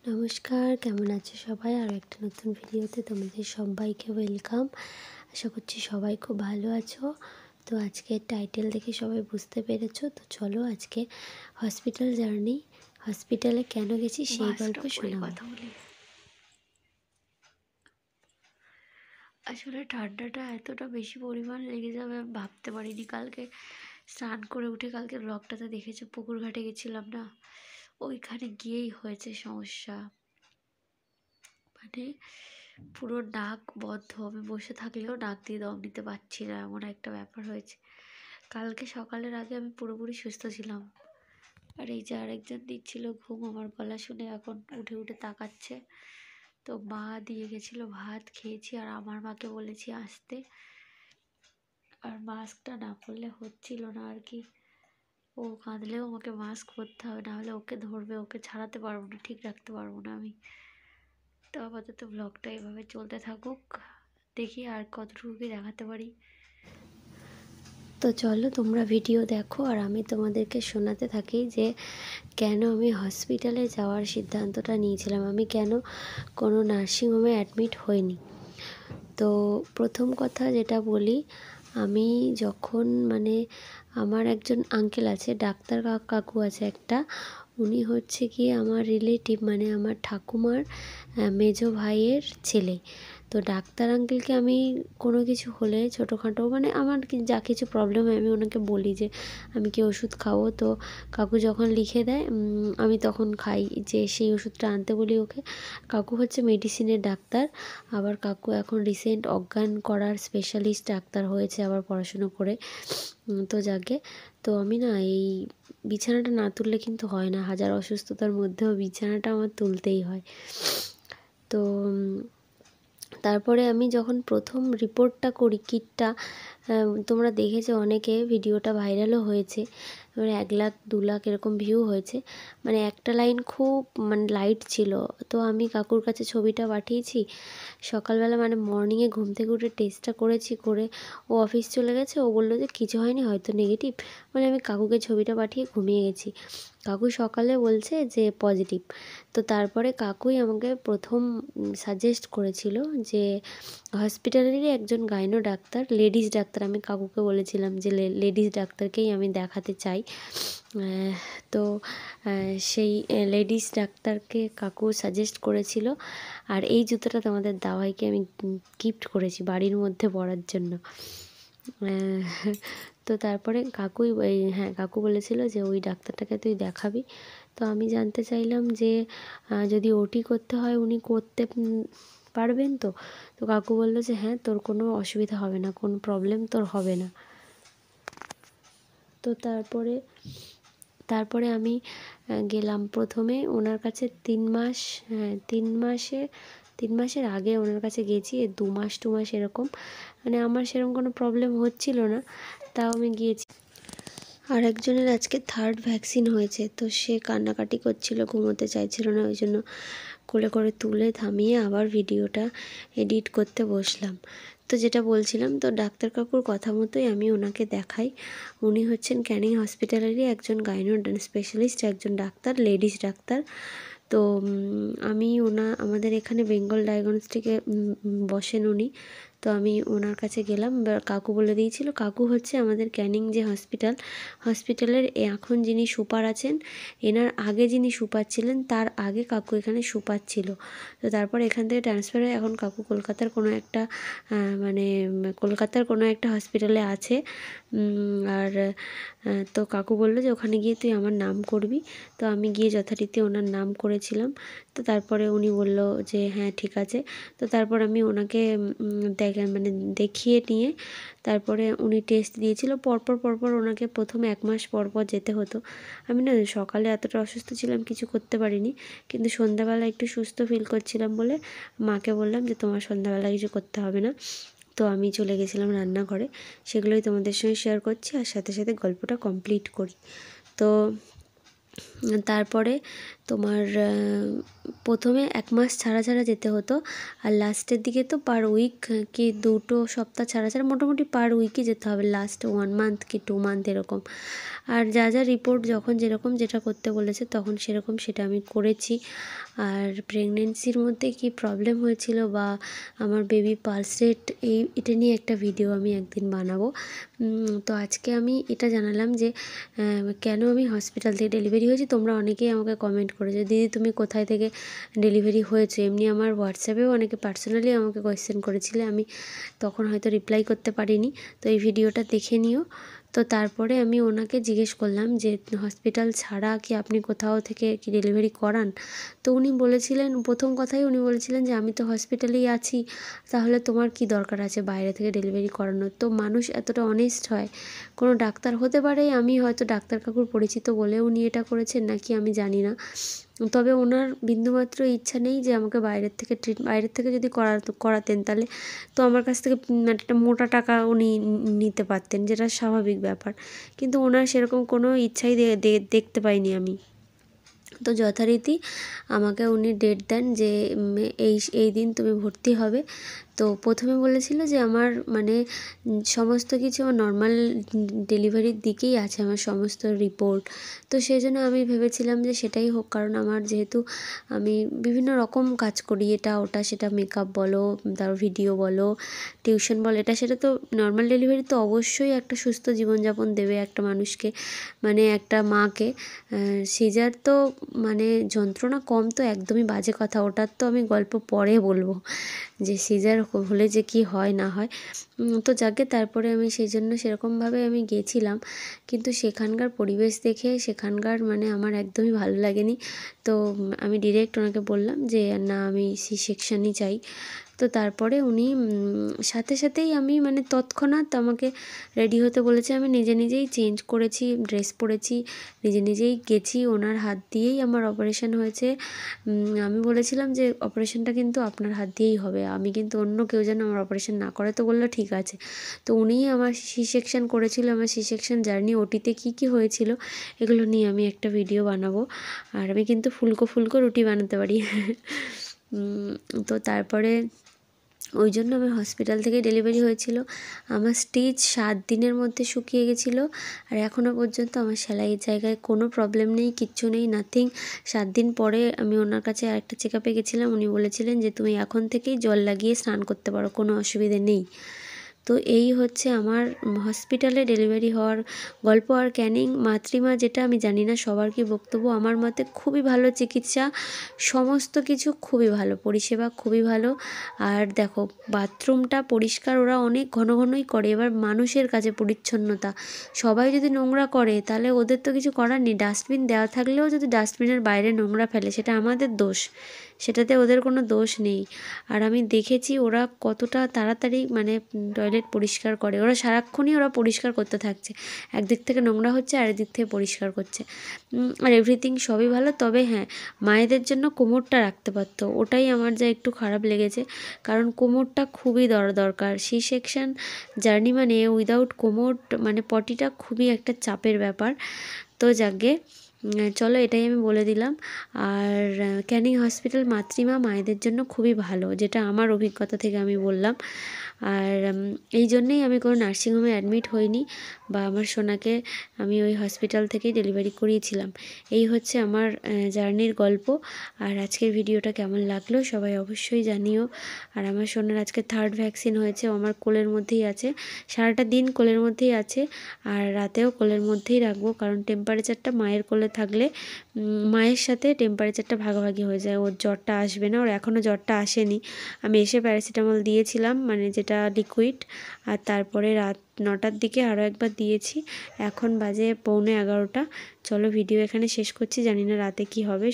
নমস্কার, কেমন আছো সবাই? আরও একটা নতুন ভিডিওতে তোমাদের সবাইকে ওয়েলকাম। আশা করছি সবাই খুব ভালো আছো। তো আজকের টাইটেল দেখে সবাই বুঝতে পেরেছো। তো চলো আজকে হসপিটাল জার্নি, হসপিটালে কেন গেছি সেই গল্প শোনাবো। কথা বলি। আসলে ঠান্ডাটা এতটা বেশি পরিমাণ লেগে যাবে আমি ভাবতে পারিনি। কালকে স্নান করে উঠে কালকে ব্লগটাতে দেখেছো পুকুর ঘাটে গেছিলাম না, ওইখানে গিয়েই হয়েছে সমস্যা। মানে পুরো নাক বন্ধ, আমি বসে থাকলেও নাক দিয়ে দম নিতে পারছি না, এমন একটা ব্যাপার হয়েছে। কালকে সকালের আগে আমি পুরোপুরি সুস্থ ছিলাম, আর এই যে আরেকজন দিচ্ছিল ঘুম আমার গলা শুনে এখন উঠে উঠে তাকাচ্ছে। তো মা দিয়ে গেছিলো ভাত খেয়েছি, আর আমার মাকে বলেছি আসতে, আর মাস্কটা না পরলে হচ্ছিল না আর কি। ও কাঁদলেও আমাকে মাস্ক পরতে হবে, নাহলে ওকে ধরবে, ওকে ছাড়াতে পারবো না, ঠিক রাখতে পারবো না আমি। তো আপাতত ব্লগটা এভাবে চলতে থাকুক, দেখি আর কতটুকু কি দেখাতে পারি। তো চলো তোমরা ভিডিও দেখো আর আমি তোমাদেরকে শোনাতে থাকি যে কেন আমি হসপিটালে যাওয়ার সিদ্ধান্তটা নিয়েছিলাম, আমি কেন কোনো নার্সিংহোমে অ্যাডমিট হইনি। তো প্রথম কথা যেটা বলি, আমি যখন আমার একজন আঙ্কেল আছে, ডাক্তার কাকু আছে একটা, উনি হচ্ছে কি আমার রিলেটিভ, আমার ঠাকুমার মেজো ভাইয়ের ছেলে। তো ডাক্তার আঙ্কেলকে আমি কোনো কিছু হলে ছোটোখাটো আমার যা কিছু প্রবলেম হয় আমি ওনাকে বলি যে আমি কি ওষুধ খাবো। তো কাকু যখন লিখে দেয় আমি তখন খাই, যে সেই ওষুধটা আনতে বলি ওকে। কাকু হচ্ছে মেডিসিনের ডাক্তার, আবার কাকু এখন রিসেন্ট অজ্ঞান করার স্পেশালিস্ট ডাক্তার হয়েছে আবার পড়াশুনো করে। তো যাকে, তো আমি না এই বিছানাটা না তুললে কিন্তু হয় না, হাজার অসুস্থতার মধ্যেও বিছানাটা আমার তুলতেই হয়। তো তারপরে আমি যখন প্রথম রিপোর্টটা করি, কিটটা তোমরা দেখেছো অনেকে, ভিডিওটা ভাইরালও হয়েছে, 1 লাখ 2 লাখ এরকম ভিউ হয়েছে। একটা লাইন খুব লাইট ছিল। তো আমি কাকুর কাছে ছবিটা পাঠিয়েছি সকালবেলা, মর্নিংয়ে ঘুম থেকে উঠে টেস্টটা করেছি, করে ও অফিস চলে গেছে। ও বললো যে কিছু হয়নি, হয়তো নেগেটিভ। আমি কাকুকে ছবিটা পাঠিয়ে ঘুমিয়ে গেছি। কাকু সকালে বলছে যে পজিটিভ। তো তারপরে কাকুই আমাকে প্রথম সাজেস্ট করেছিল যে হসপিটালেরই একজন গাইনো ডাক্তার, লেডিস ডাক্তার, আমি কাকুকে বলেছিলাম যে লেডিস ডাক্তারকেই আমি দেখাতে চাই। তো সেই লেডিস ডাক্তারকে কাকু সাজেস্ট করেছিল। আর এই জুতোটা তোমাদের দাওয়াইকে আমি গিফট করেছি বাড়ির মধ্যে পরার জন্য। তো তারপরে কাকুই কাকু বলেছিল যে ওই ডাক্তারটাকে তুই দেখাবি। তো আমি জানতে চাইলাম যে যদি ওটি করতে হয় উনি করতে পারবেন তো? তো কাকু বললো যে হ্যাঁ, তোর কোনো অসুবিধা হবে না, কোনো প্রবলেম তোর হবে না। তো তারপরে আমি গেলাম প্রথমে ওনার কাছে 3 মাস, 3 মাসের আগে ওনার কাছে গেছি, 2 মাস 2 মাস এরকম। আমার সেরকম কোনো প্রবলেম হচ্ছিল না, তাও আমি গিয়েছি। আর একজনের আজকে 3rd ভ্যাকসিন হয়েছে, তো সে কান্নাকাটি করছিল, ঘুমোতে চাইছিল না, ওই জন্য কোলে করে তুলে থামিয়ে আবার ভিডিওটা এডিট করতে বসলাম। তো যেটা বলছিলাম, তো ডাক্তার কাকুর কথা মতোই আমি ওনাকে দেখাই। উনি হচ্ছেন ক্যানিং হসপিটালেরই একজন গাইনো স্পেশালিস্ট, একজন ডাক্তার, লেডিস ডাক্তার। তো আমি আমাদের এখানে বেঙ্গল ডায়াগনস্টিকে বসেন উনি। তো আমি ওনার কাছে গেলাম, কাকু বলে দিয়েছিল, কাকু হচ্ছে আমাদের ক্যানিং যে হসপিটালের এখন যিনি সুপার আছেন, এনার আগে যিনি সুপার ছিলেন তার আগে কাকু এখানে সুপার ছিল। তো তারপর এখান থেকে ট্রান্সফার হয়ে এখন কাকু কলকাতার কোনো একটা হসপিটালে আছে। আর তো কাকু বললো যে ওখানে গিয়ে তুই আমার নাম করবি। তো আমি গিয়ে যথারীতি ওনার নাম করেছিলাম। তো তারপরে উনি বললো যে হ্যাঁ ঠিক আছে। তো তারপর আমি ওনাকে দেখিয়ে নিয়ে তারপরে উনি টেস্ট দিয়েছিল পরপর ওনাকে প্রথম 1 মাস পর যেতে হতো। আমি না সকালে এতটা অসুস্থ ছিলাম, কিছু করতে পারিনি, কিন্তু সন্ধ্যাবেলা একটু সুস্থ ফিল করছিলাম বলে মাকে বললাম যে তোমার সন্ধ্যাবেলা কিছু করতে হবে না। তো আমি চলে গেছিলাম রান্নাঘরে, সেগুলোই তোমাদের সঙ্গে শেয়ার করছি, আর সাথে সাথে গল্পটা কমপ্লিট করি। তো তারপরে তোমার প্রথমে 1 মাস ছাড়া ছাড়া যেতে হতো, আর লাস্টের দিকে তো পার উইক কি 2 সপ্তাহ ছাড়া ছাড়া মোটামুটি পার উইকই যেতে হবে, লাস্ট 1 মান্থ কি 2 মান্থ এরকম। আর যা যা রিপোর্ট যখন যেরকম যেটা করতে বলেছে তখন সেরকম সেটা আমি করেছি। আর প্রেগনেন্সির মধ্যে কি প্রবলেম হয়েছিল বা আমার বেবি পালস রেট এটা নিয়ে একটা ভিডিও আমি একদিন বানাবো। তো আজকে আমি এটা জানালাম যে কেন আমি হসপিটাল থেকে ডেলিভারি হয়েছি। তোমরা অনেকেই আমাকে কমেন্ট করেছো, দিদি তুমি কোথায় থেকে ডেলিভারি হয়েছো। এমনি আমার হোয়াটসঅ্যাপেও অনেকে পার্সোনালি আমাকে কোয়েশ্চেন করেছিলে, আমি তখন হয়তো রিপ্লাই করতে পারিনি। তো এই ভিডিওটা দেখে নিও। তো তারপরে আমি ওনাকে জিজ্ঞেস করলাম যে হসপিটাল ছাড়া কি আপনি কোথাও থেকে কি ডেলিভারি করান। তো উনি বলেছিলেন, প্রথম কথাই উনি বলেছিলেন যে আমি তো হসপিটালেই আছি, তাহলে তোমার কি দরকার আছে বাইরে থেকে ডেলিভারি করানোর। তো মানুষ এতটা অনেস্ট হয়, কোনো ডাক্তার হতে পারে আমি হয়তো ডাক্তার কাকুর পরিচিত বলে উনি এটা করেছেন নাকি আমি জানি না, তবে ওনার বিন্দুমাত্র ইচ্ছা নেই যে আমাকে বাইরের থেকে যদি করাতেন তাহলে তো আমার কাছ থেকে একটা মোটা টাকা উনি নিতে পারতেন, যেটা স্বাভাবিক ব্যাপার। কিন্তু ওনার সেরকম কোনো ইচ্ছাই দেখতে পাইনি আমি। তো যথারীতি আমাকে উনি ডেট দেন যে এই দিন তুমি ভর্তি হবে। তো প্রথমে বলেছিল যে আমার মানে সমস্ত কিছু নর্মাল ডেলিভারির দিকেই আছে, আমার সমস্ত রিপোর্ট। তো সেই জন্য আমি ভেবেছিলাম যে সেটাই হোক, কারণ আমার যেহেতু আমি বিভিন্ন রকম কাজ করি, এটা ওটা সেটা মেকআপ বলো, তার ভিডিও বলো, টিউশন বলো, এটা সেটা, তো নর্মাল ডেলিভারি তো অবশ্যই একটা সুস্থ জীবনযাপন দেবে একটা মানুষকে, মানে একটা মাকে। সিজার তো মানে যন্ত্রণা কম তো একদমই বাজে কথা, ওটার তো আমি গল্প পরে বলবো যে সিজার হলে যে কি হয় না হয়। তো যাকে তারপরে আমি সেই জন্য সেরকমভাবে আমি গেছিলাম, কিন্তু সেখানকার পরিবেশ দেখে সেখানকার মানে আমার একদমই ভালো লাগেনি। তো আমি ডিরেক্ট ওনাকে বললাম যে না, আমি সি সেকশানই চাই। তো তারপরে উনি সাথে সাথেই আমি মানে তৎক্ষণাৎ আমাকে রেডি হতে বলেছে। আমি নিজে নিজেই চেঞ্জ করেছি, ড্রেস পরেছি, নিজে নিজেই গেছি, ওনার হাত দিয়েই আমার অপারেশন হয়েছে। আমি বলেছিলাম যে অপারেশনটা কিন্তু আপনার হাত দিয়েই হবে, আমি কিন্তু অন্য কেউ যেন আমার অপারেশন না করে। তো বললো ঠিক আছে। তো উনিই আমার সি সেকশন করেছিল, আমার সি সেকশন জার্নি, ওটিতে কী কী হয়েছিল এগুলো নিয়ে আমি একটা ভিডিও বানাবো। আর আমি কিন্তু ফুলকো রুটি বানাতে পারি। তো তারপরে ওই জন্য আমার হসপিটাল থেকে ডেলিভারি হয়েছিল। আমার স্টিচ 7 দিনের মধ্যে শুকিয়ে গেছিলো, আর এখনও পর্যন্ত আমার সেলাইয়ের জায়গায় কোনো প্রবলেম নেই, কিচ্ছু নেই, নাথিং। 7 দিন পরে আমি ওনার কাছে আরেকটা চেক আপে গেছিলাম, উনি বলেছিলেন যে তুমি এখন থেকেই জল লাগিয়ে স্নান করতে পারো, কোনো অসুবিধে নেই। তো এই হচ্ছে আমার হসপিটালে ডেলিভারি হওয়ার গল্প। আর ক্যানিং মাতৃমা যেটা আমি জানি না সবার কি বক্তব্য, আমার মতে খুবই ভালো চিকিৎসা, সমস্ত কিছু খুবই ভালো, পরিষেবা খুবই ভালো। আর দেখো বাথরুমটা পরিষ্কার ওরা অনেক ঘন ঘনই করে। এবার মানুষের কাছে পরিচ্ছন্নতা, সবাই যদি নোংরা করে তাহলে ওদের তো কিছু করার নেই। ডাস্টবিন দেওয়া থাকলেও যদি ডাস্টবিনের বাইরে নোংরা ফেলে সেটা আমাদের দোষ, সেটাতে ওদের কোনো দোষ নেই। আর আমি দেখেছি ওরা কতটা তাড়াতাড়ি মানে টয়লেট পরিষ্কার করে, ওরা সারাক্ষণই ওরা পরিষ্কার করতে থাকছে, একদিক থেকে নোংরা হচ্ছে আর একদিক থেকে পরিষ্কার করছে। আর এভরিথিং সবই ভালো। তবে হ্যাঁ, মায়েদের জন্য কোমরটা রাখতে পারতো, ওটাই আমার যা একটু খারাপ লেগেছে, কারণ কোমরটা খুবই দরকার। সি সেকশন জার্নি মানে উইদাউট কোমর মানে পটিটা খুবই একটা চাপের ব্যাপার। তো যাকগে, চলো এটাই আমি বলে দিলাম। আর ক্যানিং হসপিটাল মাতৃমা মায়েদের জন্য খুবই ভালো, যেটা আমার অভিজ্ঞতা থেকে আমি বললাম। আর এই জন্যেই আমি কোনো নার্সিংহোমে অ্যাডমিট হইনি, বা আমার সোনাকে আমি ওই হসপিটাল থেকেই ডেলিভারি করিয়েছিলাম। এই হচ্ছে আমার জার্নির গল্প। আর আজকের ভিডিওটা কেমন লাগলো সবাই অবশ্যই জানিও। আর আমার সোনার আজকে 3rd ভ্যাকসিন হয়েছে, ও আমার কোলের মধ্যেই আছে, সারাটা দিন কোলের মধ্যেই আছে, আর রাতেও কোলের মধ্যেই রাখবো, কারণ টেম্পারেচারটা মায়ের কোলে থাকলে মায়ের সাথে টেম্পারেচারটা ভাগাভাগি হয়ে যায়, ওর জ্বরটা আসবে না, ওর এখনও জ্বরটা আসেনি। আমি এসে প্যারাসিটামল দিয়েছিলাম, মানে যেটা লিকুইড, আর তারপরে রাত 9টার দিকে আরও একবার দিয়েছি। এখন বাজে 11:45। চলো ভিডিও এখানে শেষ করছি, জানি না রাতে কি হবে।